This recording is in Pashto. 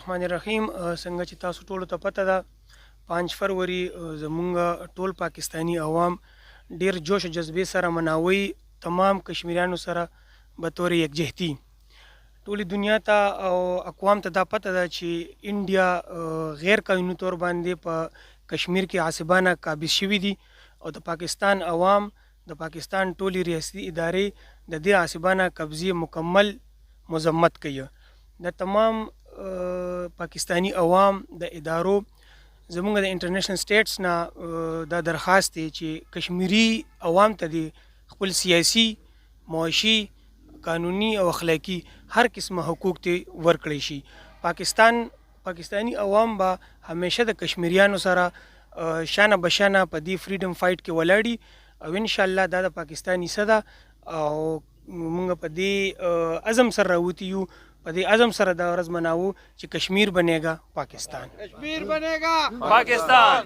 الرحمن الرحیم. څنګه چې تاسو ټولو ته پته ده 5 فروری زمونږ ټول پاکستانی عوام ډیر جوش او جذبې سره مناوي تمام کشمیریانو سره به طور یکجهتي. ټولې دنیا ته او اقوام ته دا پته ده چې انډیا غیر قانوني طور باندې په کشمیر کې عاصبانه قابض شوي دي او د پاکستان عوام د پاکستان ټولې ریاستي ادارې د دې عاصبانه قبضې مکمل مذمت کوي. د تمام پاکستانی عوام د ادارو زمونږ د انټرنیشنل سټیټس نه دا درخواست دی چې کشمیری عوام ته د خپل سیاسي، معاشي، قانوني او اخلاقي هر قسمه حقوق ته ورکړی شي. پاکستانی عوام به همیشه د کشمیریانو سره شانه بشانه په دې فریډم فایټ کې ولاړي او انشاءالله دا د پاکستان حصه ده او موږ په دې عزم سره راوتي یو، په دې عزم سره دا ورځ مناوو چې کشمیر بنیگا پاکستان. کشمیر بنیگا پاکستان.